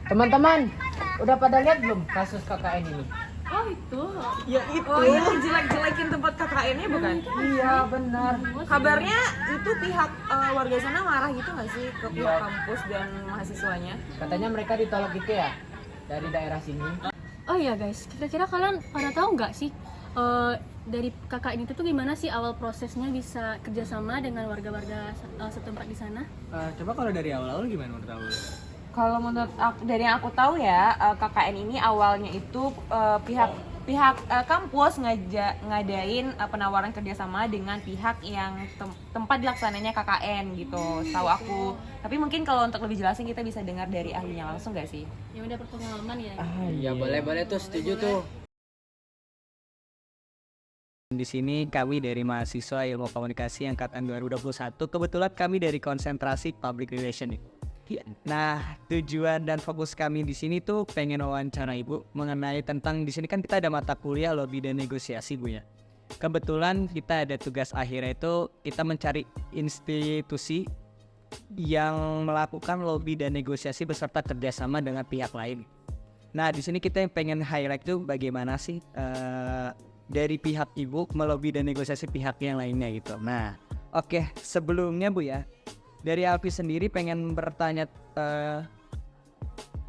Teman-teman, udah pada lihat belum kasus KKN ini? Oh itu. Ya itu. Oh ini jelek-jelekin tempat KKN-nya bukan? Iya benar. Kabarnya itu pihak warga sana marah gitu nggak sih ke pihak Iya. kampus dan mahasiswanya? Katanya mereka ditolak gitu ya dari daerah sini. Oh iya guys, kira-kira kalian pada tahu nggak sih dari KKN itu tuh gimana sih awal prosesnya bisa kerjasama dengan warga-warga setempat di sana? Coba kalau dari awal-awal gimana menurut kamu? Kalau menurut aku, dari yang aku tahu ya, KKN ini awalnya itu pihak kampus ngadain penawaran kerjasama dengan pihak yang tempat dilaksananya KKN gitu, tahu aku. Tapi mungkin kalau untuk lebih jelasnya kita bisa dengar dari ahlinya langsung nggak sih? Ya udah berpengalaman ya. Iya boleh tuh, setuju tuh. Di sini kami dari mahasiswa Ilmu Komunikasi angkatan 2021. Kebetulan kami dari konsentrasi Public Relation. Nah, tujuan dan fokus kami di sini tuh pengen wawancara Ibu mengenai tentang di sini kan kita ada mata kuliah lobby dan negosiasi Bu ya. Kebetulan kita ada tugas akhirnya itu kita mencari institusi yang melakukan lobby dan negosiasi beserta kerjasama dengan pihak lain. Nah, di sini kita yang pengen highlight tuh bagaimana sih dari pihak Ibu melobi dan negosiasi pihak yang lainnya gitu. Nah, oke, sebelumnya Bu ya, dari Alfi sendiri pengen bertanya,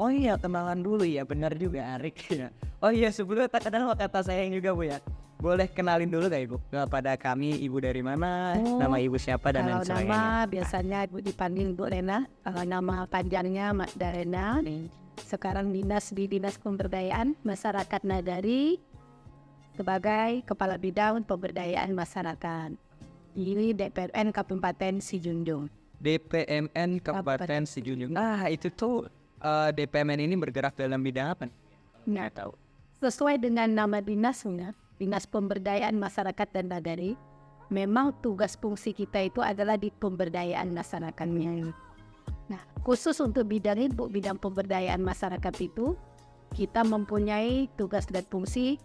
oh iya kenalan dulu ya, benar juga Arik ya. Oh iya sebelumnya kenal kata sayang juga Bu ya. Boleh kenalin dulu gak Ibu kepada kami, Ibu dari mana, nama Ibu siapa dan lain Kalau sebagainya. nama biasanya Ibu dipanggil Bu Lena, kalau nama panjangnya Mak Darena. Sekarang di Dinas Pemberdayaan Masyarakat Nagari sebagai Kepala Bidang Pemberdayaan Masyarakat. Ini DPRN Kabupaten Sijunjung. DPMN Kabupaten Sijunjung. Nah itu tuh DPMN ini bergerak dalam bidang apa? Nggak tahu. Sesuai dengan nama dinasnya, Dinas Pemberdayaan Masyarakat dan Nagari, memang tugas fungsi kita itu adalah di pemberdayaan masyarakatnya. Nah, khusus untuk bidang itu, bidang pemberdayaan masyarakat itu, kita mempunyai tugas dan fungsi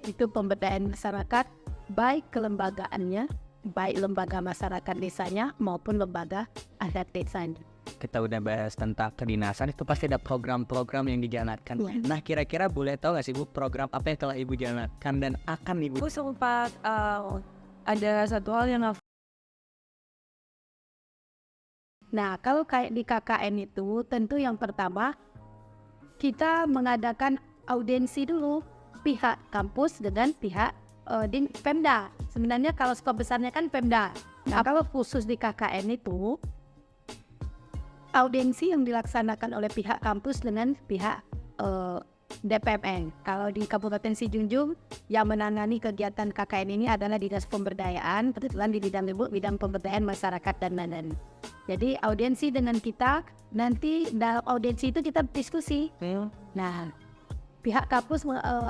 itu pemberdayaan masyarakat, baik kelembagaannya, baik lembaga masyarakat desanya maupun lembaga adat desanya. Kita udah bahas tentang kedinasan, itu pasti ada program-program yang dijalankan. Ya. Nah kira-kira boleh tahu gak sih Bu program apa yang telah Ibu jalankan dan akan Ibu? Aku sempat ada satu hal yang Nah, kalau kayak di KKN itu, tentu yang pertama, kita mengadakan audiensi dulu, pihak kampus dengan pihak di Pemda. Sebenarnya kalau skop besarnya kan Pemda. Nah, kalau khusus di KKN itu, audiensi yang dilaksanakan oleh pihak kampus dengan pihak DPMN. Kalau di Kabupaten Sijunjung, yang menangani kegiatan KKN ini adalah Dinas Pemberdayaan, kebetulan di bidang pemberdayaan masyarakat dan nagari. Jadi audiensi dengan kita, nanti dalam audiensi itu kita diskusi. Nah, pihak kampus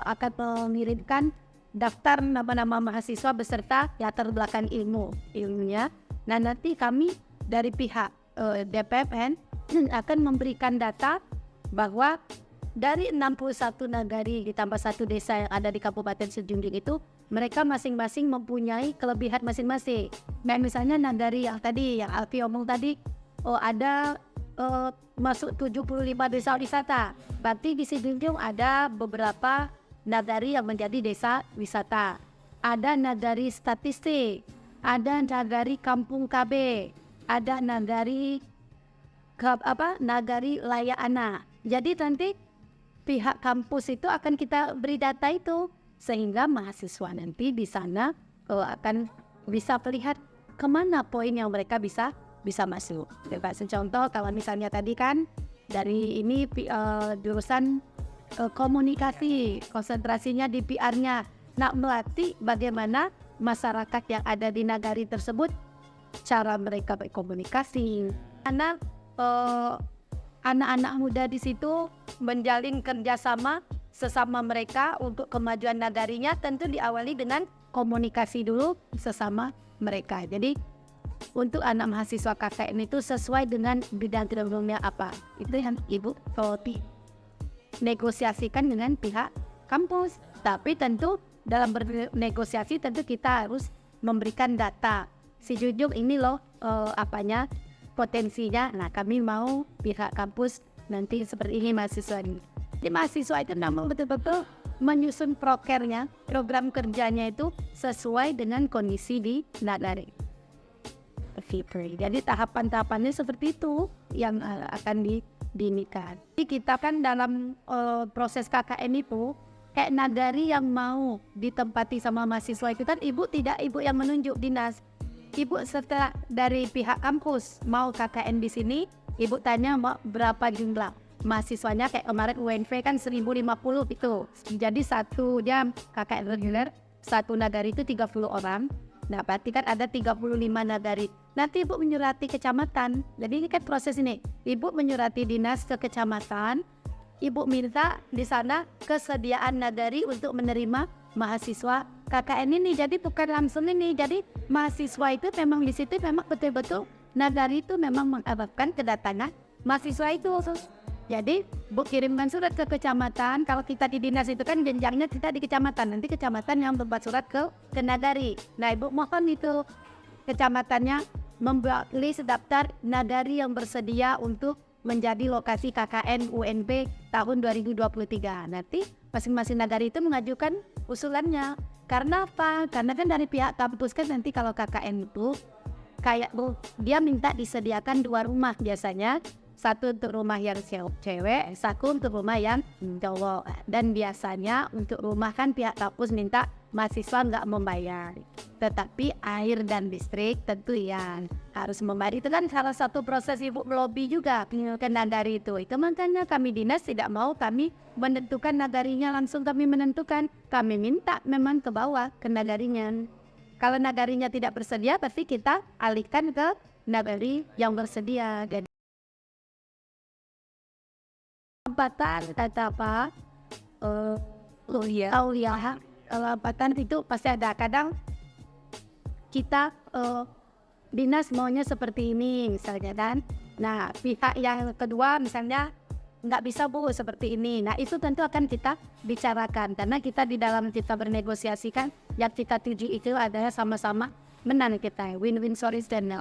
akan mengirimkan daftar nama-nama mahasiswa beserta latar belakang ilmunya. Nah, nanti kami dari pihak DPMN akan memberikan data bahwa dari 61 nagari ditambah 1 desa yang ada di Kabupaten Sijunjung itu, mereka masing-masing mempunyai kelebihan masing-masing. Nah, misalnya nagari yang tadi, yang Alfi omong tadi, ada masuk 75 desa wisata. Berarti di Sijunjung ada beberapa nagari yang menjadi desa wisata. Ada nagari statistik, ada nagari kampung KB, ada nagari nagari layak anak. Jadi nanti pihak kampus itu akan kita beri data itu sehingga mahasiswa nanti di sana akan bisa melihat kemana poin yang mereka bisa masuk. Contoh kalau misalnya tadi kan dari ini jurusan komunikasi, konsentrasinya di PR-nya. Nah, melatih bagaimana masyarakat yang ada di nagari tersebut cara mereka berkomunikasi. Karena anak-anak muda di situ menjalin kerjasama sesama mereka untuk kemajuan nagarinya, tentu diawali dengan komunikasi dulu sesama mereka. Jadi untuk anak mahasiswa KKN itu sesuai dengan bidang ilmunya apa, itu yang Ibu negosiasikan dengan pihak kampus. Tapi tentu dalam bernegosiasi tentu kita harus memberikan data. Sijunjung ini loh potensinya. Nah, kami mau pihak kampus nanti seperti ini mahasiswa ini. Jadi mahasiswa itu memang betul-betul menyusun prokernya, program kerjanya itu sesuai dengan kondisi di Nagari. Jadi tahapan-tahapannya seperti itu yang akan diinikan. Jadi kita kan dalam proses KKN itu kayak Nagari yang mau ditempati sama mahasiswa itu kan ibu yang menunjuk dinas. Ibu setelah dari pihak kampus mau KKN di sini, ibu tanya mau berapa jumlah mahasiswanya, kayak kemarin UNV kan 1050 itu. Jadi satu jam KKN reguler, satu Nagari itu 30 orang. Nah berarti kan ada 35 Nagari. Nanti ibu menyurati kecamatan. Jadi ini kan proses ini. Ibu menyurati dinas ke kecamatan. Ibu minta di sana kesediaan Nagari untuk menerima mahasiswa KKN ini. Jadi bukan langsung ini. Jadi mahasiswa itu memang di situ memang betul-betul Nagari itu memang mengharapkan kedatangan mahasiswa itu. Jadi Bu kirimkan surat ke kecamatan. Kalau kita di dinas itu kan jenjangnya kita di kecamatan. Nanti kecamatan yang membuat surat ke Nagari. Nah Ibu mohon itu kecamatannya membuat list daftar Nagari yang bersedia untuk menjadi lokasi KKN UNB tahun 2023. Nanti masing-masing Nagari itu mengajukan usulannya. Karena apa? Karena kan dari pihak kampus kan nanti kalau KKN itu kayak dia minta disediakan 2 rumah biasanya. Satu untuk rumah yang cewek, satu untuk rumah yang cowok. Dan biasanya untuk rumah kan pihak kampus minta mahasiswa nggak membayar. Tetapi air dan listrik tentu yang harus membayar. Itu kan salah satu proses ibu melobi juga ke Nagari itu. Itu makanya kami dinas tidak mau kami menentukan Nagarinya langsung kami menentukan. Kami minta memang ke bawah ke Nagarinya. Kalau Nagarinya tidak bersedia, pasti kita alihkan ke Nagari yang bersedia. Hambatan kata apa? Hambatan itu pasti ada. Kadang kita dinas maunya seperti ini misalnya kan. Nah pihak yang kedua misalnya nggak bisa Bu seperti ini. Nah itu tentu akan kita bicarakan karena kita di dalam kita bernegosiasi kan yang kita tuju itu adalah sama-sama menang kita, win-win solution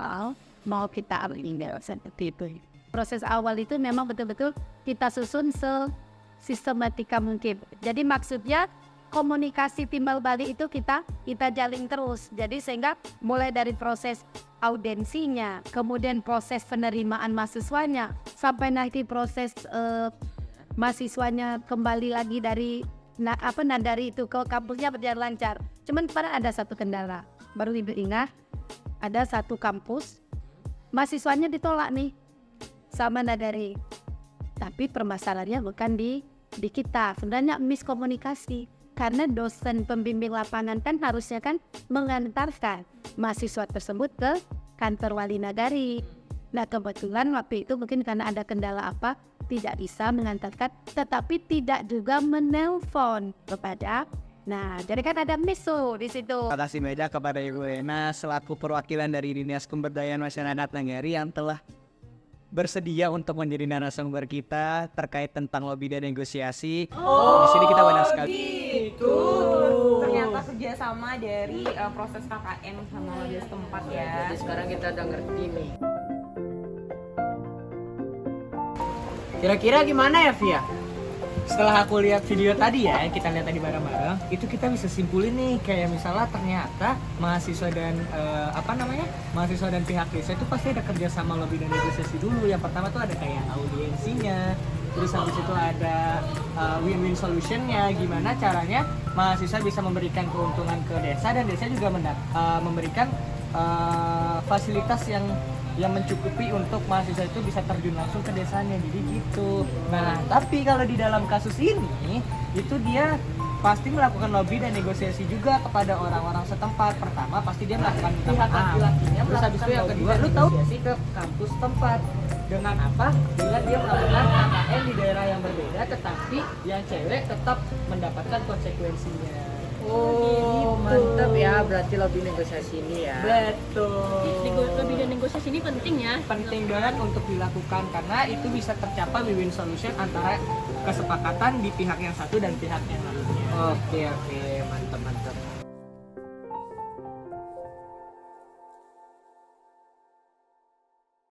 mau kita ambil seperti itu. Proses awal itu memang betul-betul kita susun sesistematika mungkin. Jadi maksudnya komunikasi timbal balik itu kita jalin terus. Jadi sehingga mulai dari proses audensinya, kemudian proses penerimaan mahasiswanya, sampai nanti proses mahasiswanya kembali lagi dari Nagari itu ke kampusnya berjalan lancar. Cuman pada ada satu kendala. Baru Ibu ingat, ada satu kampus mahasiswanya ditolak nih sama Nagari. Tapi permasalahannya bukan di kita, sebenarnya miskomunikasi. Karena dosen pembimbing lapangan kan harusnya kan mengantarkan mahasiswa tersebut ke kantor wali Nagari. Nah kebetulan waktu itu mungkin karena ada kendala apa tidak bisa mengantarkan, tetapi tidak juga menelpon kepada. Nah jadi kan ada misu di situ. Terima kasih banyak kepada Ibu Lena selaku perwakilan dari Dinas Pemberdayaan Masyarakat Nagari yang telah bersedia untuk menjadi narasumber kita terkait tentang lobby dan negosiasi. Di sini kita banyak sekali. Itu ternyata kerjasama dari proses KKN sama lobby setempat ya. Jadi sekarang kita udah ngerti nih. Kira-kira gimana ya Via? Setelah aku lihat video tadi ya, kita lihat tadi bareng-bareng, itu kita bisa simpulin nih kayak misalnya ternyata mahasiswa dan mahasiswa dan pihak desa itu pasti ada kerjasama lobby dan negosiasi dulu. Yang pertama tuh ada kayak audiensinya, terus habis itu ada win-win solutionnya, gimana caranya mahasiswa bisa memberikan keuntungan ke desa dan desa juga memberikan fasilitas yang mencukupi untuk mahasiswa itu bisa terjun langsung ke desanya, jadi gitu. Nah, tapi kalau di dalam kasus ini, itu dia pasti melakukan lobby dan negosiasi juga kepada orang-orang setempat. Pertama, pasti dia melakukan pihak laki-lakinya, terus habis itu yang kedua, lu tahu negosiasi ke kampus tempat. Dengan apa? Bila dia melakukan KKN di daerah yang berbeda, tetapi yang cewek tetap mendapatkan konsekuensinya. Oh, mantap ya, berarti lobby negosiasi ini ya. Betul. Lobby dan negosiasi ini penting ya. Penting banget untuk dilakukan karena itu bisa tercapai win-win solution antara kesepakatan di pihak yang satu dan pihak yang lainnya. Oke.